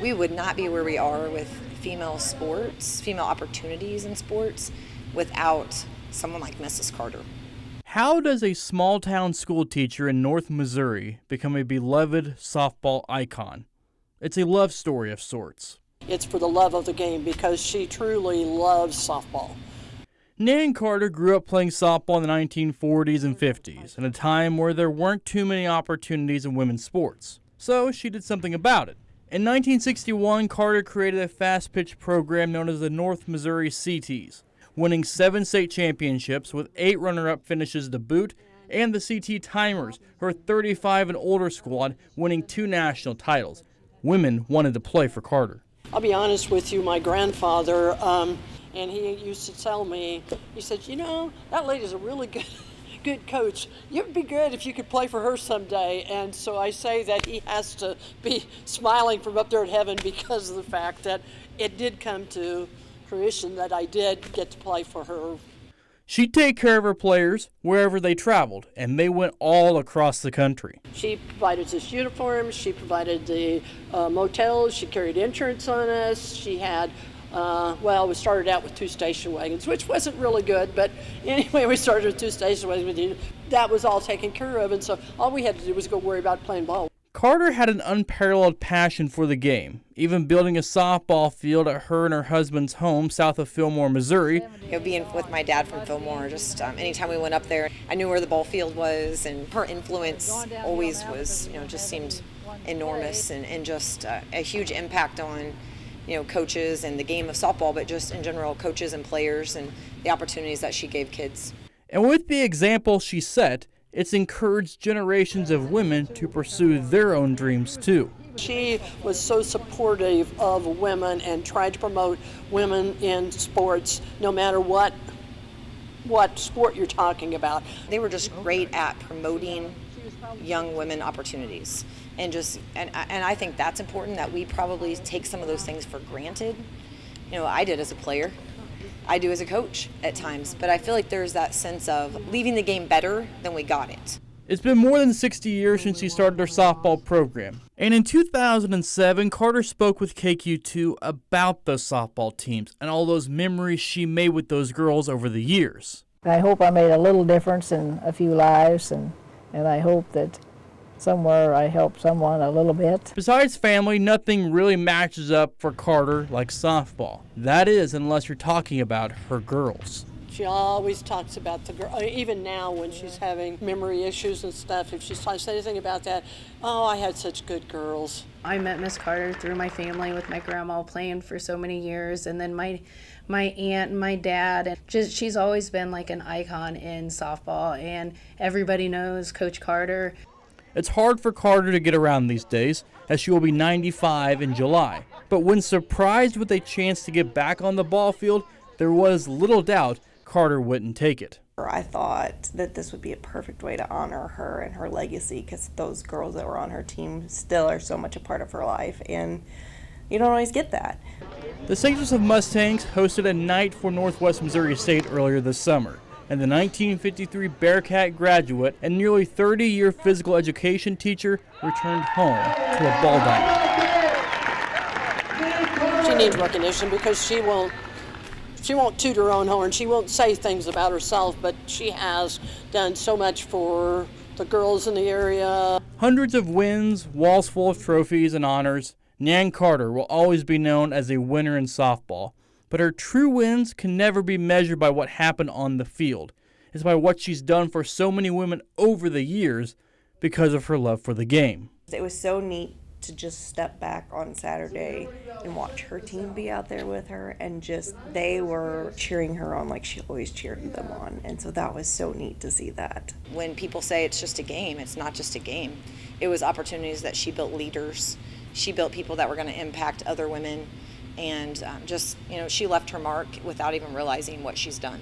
We would not be where we are with female sports, female opportunities in sports, without someone like Mrs. Carter. How does a small-town school teacher in North Missouri become a beloved softball icon? It's a love story of sorts. It's for the love of the game because she truly loves softball. Nan Carter grew up playing softball in the 1940s and 50s, in a time where there weren't too many opportunities in women's sports. So she did something about it. In 1961, Carter created a fast-pitch program known as the North Missouri CTs, winning 7 state championships with 8 runner-up finishes to boot, and the CT Timers, her 35 and older squad, winning 2 national titles. Women wanted to play for Carter. I'll be honest with you, my grandfather, and he used to tell me, he said, you know, that lady's a really good coach. You'd be good if you could play for her someday. And so I say that he has to be smiling from up there in heaven because of the fact that it did come to fruition that I did get to play for her. She'd take care of her players wherever they traveled, and they went all across the country. She provided us uniforms, she provided the motels, she carried insurance on us, she had, we started out with 2 station wagons, which wasn't really good, but anyway, we started with 2 station wagons. That was all taken care of, and so all we had to do was go worry about playing ball. Carter had an unparalleled passion for the game, even building a softball field at her and her husband's home south of Fillmore, Missouri. Being with my dad from Fillmore, just anytime we went up there, I knew where the ball field was, and her influence always was, just seemed enormous and just a huge impact on, coaches and the game of softball, but just in general, coaches and players and the opportunities that she gave kids. And with the example she set, it's encouraged generations of women to pursue their own dreams too. She was so supportive of women and tried to promote women in sports, no matter what sport you're talking about. They were just great at promoting young women opportunities, and I think that's important, that we probably take some of those things for granted. I did as a player. I do as a coach at times, but I feel like there's that sense of leaving the game better than we got it. It's been more than 60 years since she started her softball program. And in 2007, Carter spoke with KQ2 about those softball teams and all those memories she made with those girls over the years. I hope I made a little difference in a few lives, and I hope that somewhere I helped someone a little bit. Besides family, nothing really matches up for Carter like softball. That is, unless you're talking about her girls. She always talks about the girl, even now when she's having memory issues and stuff, if she's trying to say anything about that, I had such good girls. I met Miss Carter through my family with my grandma playing for so many years, and then my aunt and my dad. And she's always been like an icon in softball, and everybody knows Coach Carter. It's hard for Carter to get around these days, as she will be 95 in July. But when surprised with a chance to get back on the ball field, there was little doubt Carter wouldn't take it. I thought that this would be a perfect way to honor her and her legacy, because those girls that were on her team still are so much a part of her life, and you don't always get that. The St. Joseph Mustangs hosted a night for Northwest Missouri State earlier this summer, and the 1953 Bearcat graduate and nearly 30-year physical education teacher returned home to a ball diamond. She needs recognition because she won't toot her own horn. She won't say things about herself, but she has done so much for the girls in the area. Hundreds of wins, walls full of trophies and honors. Nan Carter will always be known as a winner in softball, but her true wins can never be measured by what happened on the field. It's by what she's done for so many women over the years because of her love for the game. It was so neat to just step back on Saturday and watch her team be out there with her, and they were cheering her on like she always cheered them on, and so that was so neat to see that. When people say it's just a game, it's not just a game. It was opportunities that she built leaders. She built people that were going to impact other women, and she left her mark without even realizing what she's done.